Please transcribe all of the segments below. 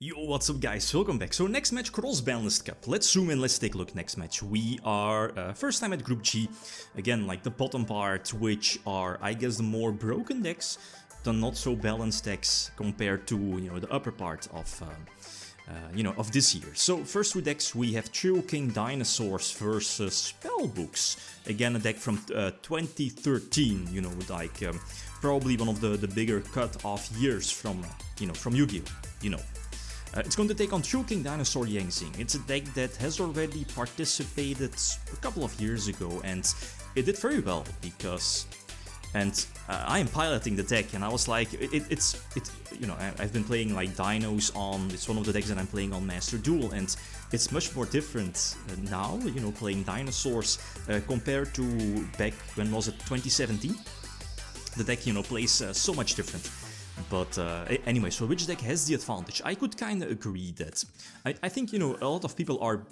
Yo, what's up guys, welcome back. So next match, Cross-Banlist Cup. Let's zoom in, let's take a look next match. We are first time at Group G. Again, like the bottom part, which are, I guess, the more broken decks, the not so balanced decks compared to, the upper part of, of this year. So first two decks, we have Trio King Dinosaurs versus Spellbooks. Again, a deck from 2013, probably one of the bigger cut-off years from, from Yugioh, It's going to take on Trio King Dinosaur Zings. It's a deck that has already participated a couple of years ago, and it did very well because... I am piloting the deck, and I was like, I've been playing like Dinos on, it's one of the decks that I'm playing on Master Duel, and it's much more different now, playing Dinosaurs compared to back, when was it, 2017? The deck, plays so much different. But anyway, so which deck has the advantage? I could kind of agree that I think, a lot of people are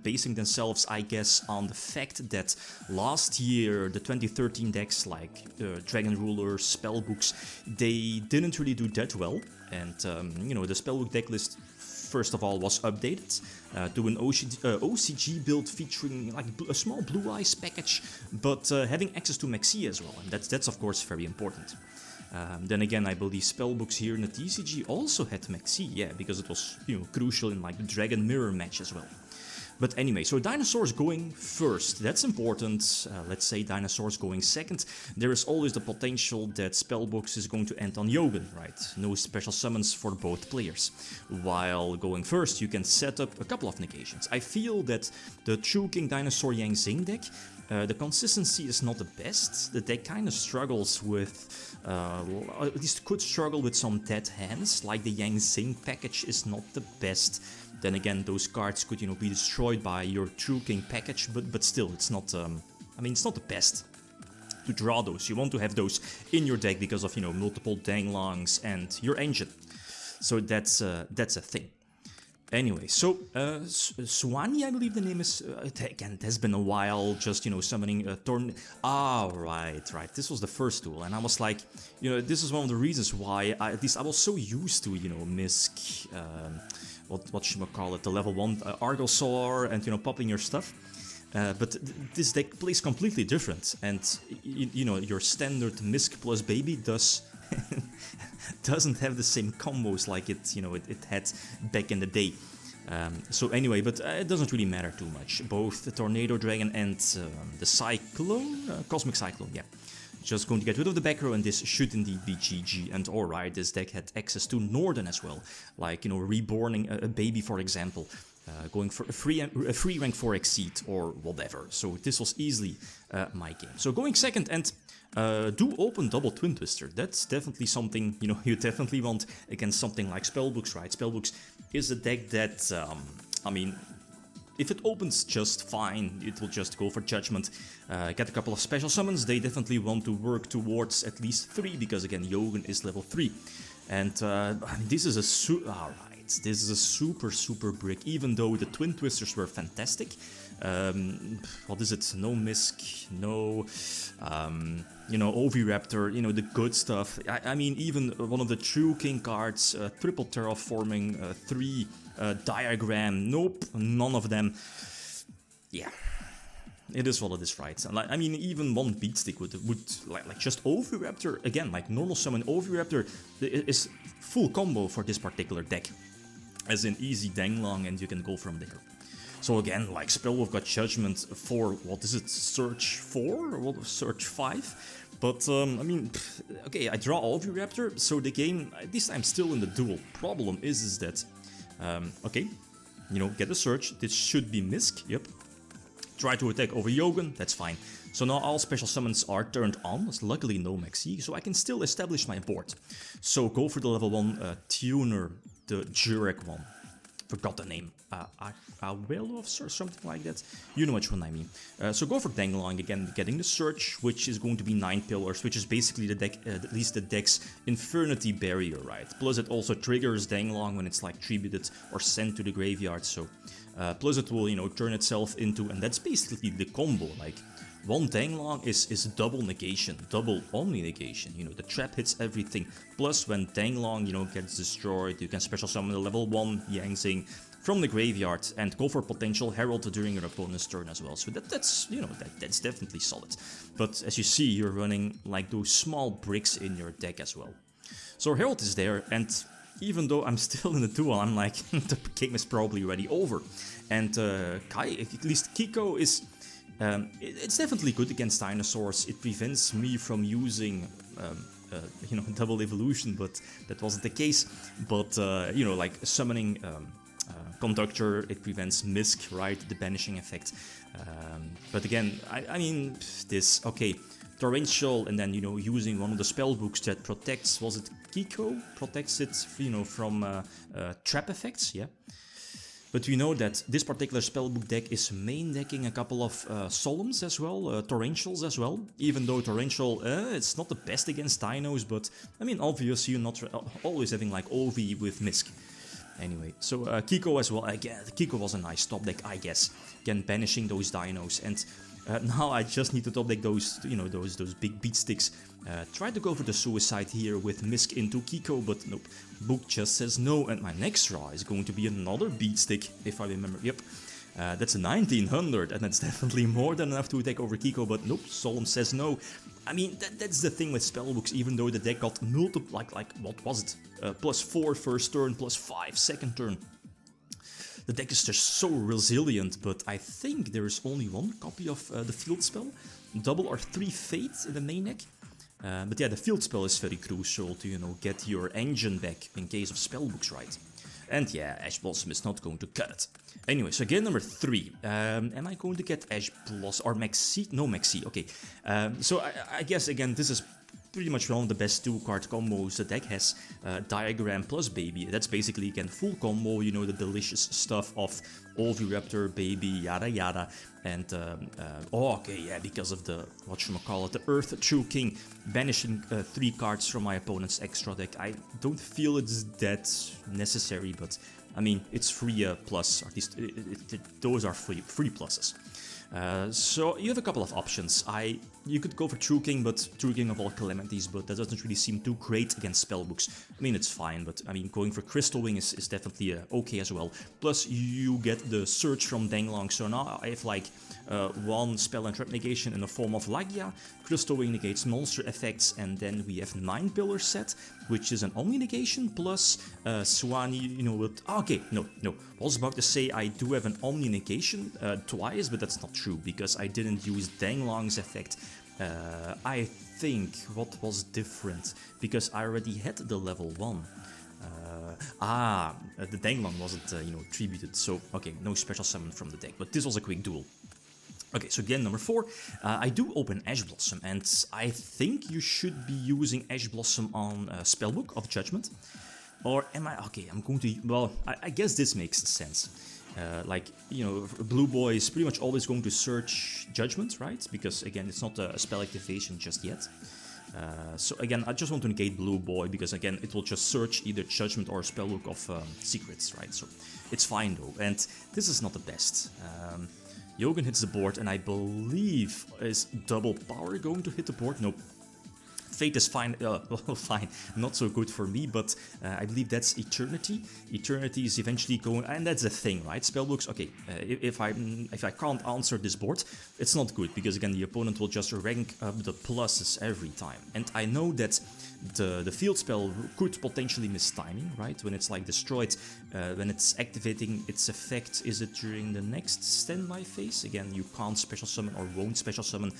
basing themselves, I guess, on the fact that last year the 2013 decks like Dragon Rulers, Spellbooks, they didn't really do that well. And, the Spellbook decklist, first of all, was updated to an OCG build featuring like a small Blue Eyes package, but having access to Maxi as well, and that's of course very important. Then again, I believe Spellbooks here in the TCG also had Maxi, yeah, because it was, crucial in like the Dragon Mirror match as well. But anyway, so Dinosaurs going first, that's important. Let's say Dinosaurs going second. There is always the potential that Spellbooks is going to end on Yugioh, right? No special summons for both players. While going first, you can set up a couple of negations. I feel that the Trio King Dinosaur Zing deck, the consistency is not the best. The deck kind of struggles with, at least could struggle with some dead hands, like the Zing package is not the best. Then again, those cards could, be destroyed by your Trio King package, but still, it's not, it's not the best to draw those. You want to have those in your deck because of, multiple Danglongs and your engine. So that's a thing. Anyway, so Swani, I believe the name is, again, it has been a while, just, summoning a Torn... Ah, right, this was the first duel, and I was like, this is one of the reasons why, at least I was so used to, Misk, what should I call it, the level 1 Argosaur, and, popping your stuff. But this deck plays completely different, and, your standard Misk plus Baby doesn't have the same combos like it had back in the day. So anyway, but it doesn't really matter too much. Both the Tornado Dragon and the Cyclone, Cosmic Cyclone, yeah. Just going to get rid of the back row, and this should indeed be GG. And alright, this deck had access to Northern as well, like, reborning a baby, for example. Going for a free rank 4 exceed or whatever. So this was easily my game. So going second, and do open double Twin Twister. That's definitely something, you definitely want against something like Spellbooks, right? Spellbooks is a deck that, if it opens just fine, it will just go for Judgment. Get a couple of special summons. They definitely want to work towards at least 3, because again, Yugioh is level 3. And this is a alright. This is a super brick, even though the Twin Twisters were fantastic. What is it? No Misk, no, Oviraptor, the good stuff. I mean, even one of the Trio King cards, triple terraforming, 3 diagram, nope, none of them. Yeah. It is what it is, right? I mean, even one beatstick would like just Oviraptor, again, like normal summon Oviraptor is full combo for this particular deck. As in easy Danglong, and you can go from there. So again, like Spellbook got Judgment for, what is it, Search 4? Or Search 5? But, okay, I draw Oviraptor, so the game, at least I'm still in the duel. Problem is that, okay, get a Search, this should be Misk, yep. Try to attack over Yugioh, that's fine. So now all special summons are turned on, luckily no Maxi, so I can still establish my board. So go for the level 1 Tuner, the Jurek one. Forgot the name. Awelovs or something like that. You know which one I mean. So go for Danglong again, getting the Search, which is going to be 9 pillars, which is basically the deck, at least the deck's Infernity Barrier, right? Plus it also triggers Danglong when it's like tributed or sent to the graveyard, so... plus it will, turn itself into, and that's basically the combo, like, one Danglong is double negation, double Omni negation. You know, the trap hits everything. Plus, when Danglong, you know, gets destroyed, you can special summon a level 1 Zing from the graveyard and go for potential Herald during your opponent's turn as well. So that's you know, that's definitely solid. But as you see, you're running like those small bricks in your deck as well. So Herald is there, and even though I'm still in the duel, I'm like, the game is probably already over. And at least Kiko is, it's definitely good against Dinosaurs. It prevents me from using, you know, double evolution, but that wasn't the case. But, you know, like summoning Conductor, it prevents Misk, right, the banishing effect. But again, I mean, this, okay, Torrential, and then, you know, using one of the spellbooks that protects, was it Kiko? Protects it, you know, from trap effects, yeah. But we know that this particular spellbook deck is main decking a couple of Solemns as well, Torrentials as well. Even though Torrential, it's not the best against Dinos, but I mean, obviously you're not always having like OV with Misk. Anyway, so Kiko as well. Again, Kiko was a nice top deck, I guess. Again, banishing those Dinos, and now I just need to top deck those, you know, those big beat sticks. Try to go for the suicide here with Misk into Kiko, but nope. Book just says no, and my next draw is going to be another beat stick, if I remember. Yep, that's a 1900, and that's definitely more than enough to attack over Kiko, but nope, Solemn says no. I mean, that's the thing with Spellbooks, even though the deck got multiple, like what was it? +4 first turn, +5 second turn. The deck is just so resilient, but I think there is only one copy of the field spell, double or 3 Fate in the main deck. But yeah, the field spell is very crucial to, you know, get your engine back in case of Spellbooks, right? And yeah, Ash Blossom is not going to cut it. Anyway, so game number 3. Am I going to get Ash Blossom or Maxi? No, Maxi, okay. So I guess, again, this is pretty much one of the best 2-card combos the deck has. Diagram plus Baby, that's basically, again, full combo, you know, the delicious stuff of Oviraptor, Baby, yada yada. And, oh, okay, yeah, because of the, whatchamacallit, the Earth True King, banishing 3 cards from my opponent's extra deck. I don't feel it's that necessary, but, I mean, it's free plus, or at least those are free pluses. So you have a couple of options. You could go for True King, but True King of all calamities, but that doesn't really seem too great against Spellbooks. I mean, it's fine, but I mean, going for Crystal Wing is definitely okay as well. Plus, you get the Search from Danglong, so now I have like one spell and trap negation in the form of Lagia, Crystal Wing negates monster effects, and then we have 9 Pillar set, which is an Omni negation, plus Swani, you know, with... Okay, no. I was about to say I do have an Omni negation twice, but that's not true, because I didn't use Danglong's effect. I think what was different, because I already had the level 1. The Danglong wasn't, you know, tributed, so, okay, no special summon from the deck, but this was a quick duel. Okay, so game number 4, I do open Ash Blossom, and I think you should be using Ash Blossom on Spellbook of Judgment. Or am I... Okay, I'm going to... Well, I guess this makes sense. Like, you know, Blue Boy is pretty much always going to search Judgment, right? Because, again, it's not a spell activation just yet. So, again, I just want to negate Blue Boy, because, again, it will just search either Judgment or Spellbook of Secrets, right? So, it's fine, though. And this is not the best. Yugioh hits the board, and I believe is double power going to hit the board? Nope. Fate is fine, well, fine, not so good for me, but I believe that's Eternity. Eternity is eventually going, and that's the thing, right? Spellbooks, okay, if I can't answer this board, it's not good, because again, the opponent will just rank up the pluses every time. And I know that the field spell could potentially miss timing, right? When it's like destroyed, when it's activating its effect, is it during the next standby phase? Again, you can't special summon or won't special summon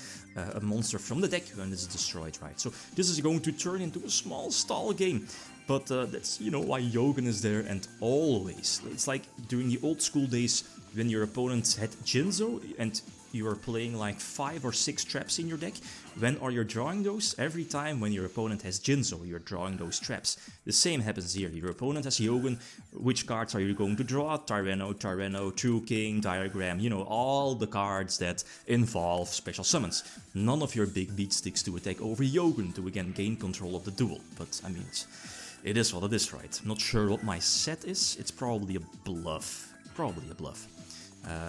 a monster from the deck when it's destroyed, right? So this is going to turn into a small stall game. But that's, you know, why Yugioh is there, and always. It's like during the old school days when your opponent had Jinzo and you are playing like 5 or 6 traps in your deck. When are you drawing those? Every time when your opponent has Jinzo, you're drawing those traps. The same happens here. Your opponent has Yugioh. Which cards are you going to draw? Tyranno, True King, Diagram, you know, all the cards that involve special summons. None of your big beat sticks to attack over Yugioh to again gain control of the duel. But I mean, it is what it is, right? I'm not sure what my set is. It's probably a bluff.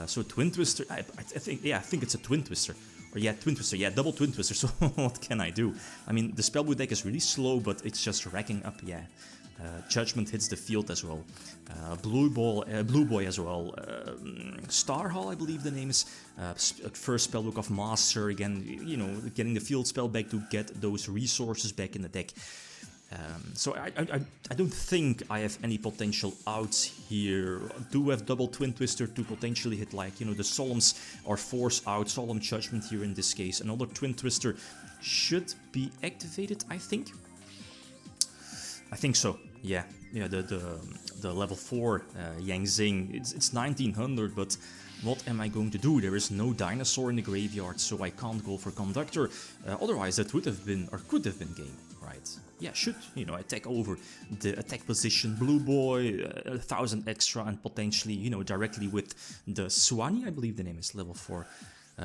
So Twin Twister, I think it's a Twin Twister. Or yeah, Twin Twister, yeah, double Twin Twister, so what can I do? I mean, the Spellbook deck is really slow, but it's just racking up, yeah. Judgment hits the field as well. Blue Boy as well. Star Hall, I believe the name is. First Spellbook of Master, again, you know, getting the field spell back to get those resources back in the deck. So I don't think I have any potential outs here. Do have double Twin Twister to potentially hit, like, you know, the Solemns or force out Solemn Judgment here in this case. Another Twin Twister should be activated, I think. I think so. Yeah. The level 4 Yang Zing. It's 1900, but what am I going to do? There is no dinosaur in the graveyard, so I can't go for Conductor. Otherwise, that would have been, or could have been, game, right? Yeah, should, you know, attack over the attack position. Blue Boy, 1000 extra, and potentially, you know, directly with the Swani, I believe the name is, level 4.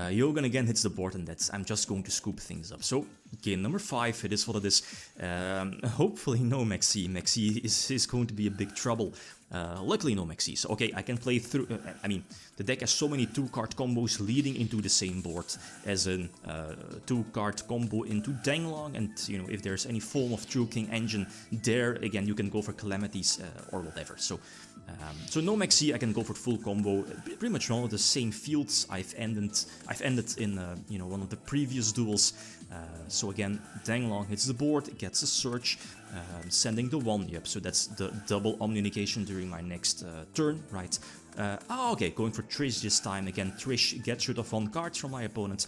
Yogan again hits the board, and I'm just going to scoop things up. So, game number 5, it is what it is. Hopefully no Maxi. Maxi is going to be a big trouble. Luckily no Maxi. So, okay, I can play through... I mean, the deck has so many 2-card combos leading into the same board as a 2-card combo into Danglong, and, you know, if there's any form of True King Engine there, again, you can go for Calamities or whatever. So no Maxi, I can go for full combo. Pretty much one of the same fields I've ended in you know, one of the previous duels. So again, Danglong hits the board, gets a search, sending the 1. Yep, so that's the double Omnication during my next turn, right? Okay, going for Trish this time. Again, Trish gets rid of 1 card from my opponent.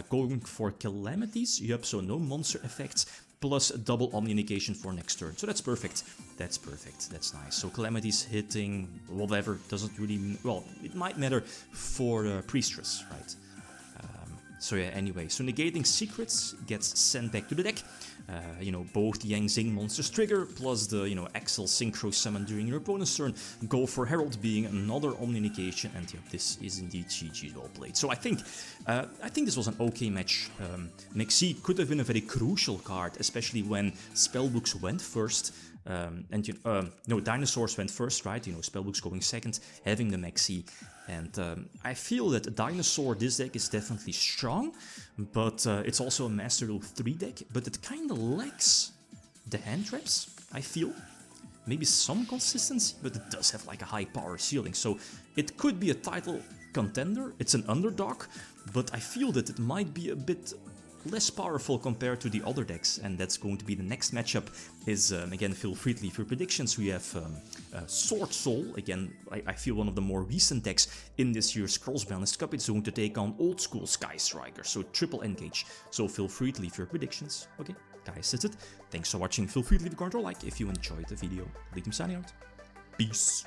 Going for Calamities, yep, so no monster effects, plus double Omnication for next turn. So that's perfect. That's perfect. That's nice. So Calamities hitting whatever doesn't really... Well, it might matter for Priestess, right? So yeah, anyway. So negating Secrets gets sent back to the deck. You know, both the Yang Zing monsters trigger, plus the, you know, Axel Synchro Summon during your opponent's turn. Go for Herald being another Omnication, and yeah, this is indeed GG, well played. So I think this was an okay match. Maxi could have been a very crucial card, especially when Spellbooks went first. No, Dinosaurs went first, right? You know, Spellbooks going second, having the Maxi. And I feel that Dinosaur, this deck is definitely strong, but it's also a Master Rule 3 deck, but it kind of lacks the hand traps, I feel. Maybe some consistency, but it does have like a high power ceiling, so it could be a title contender. It's an underdog, but I feel that it might be a bit less powerful compared to the other decks, and that's going to be the next matchup. Is again, feel free to leave your predictions. We have Sword Soul, again, I feel one of the more recent decks in this year's Cross-Banlist Cup. It's going to take on old school Sky Striker, so triple engage. So feel free to leave your predictions. Okay, guys, that's it. Thanks for watching. Feel free to leave a comment or like if you enjoyed the video. Leave them signing out. Peace.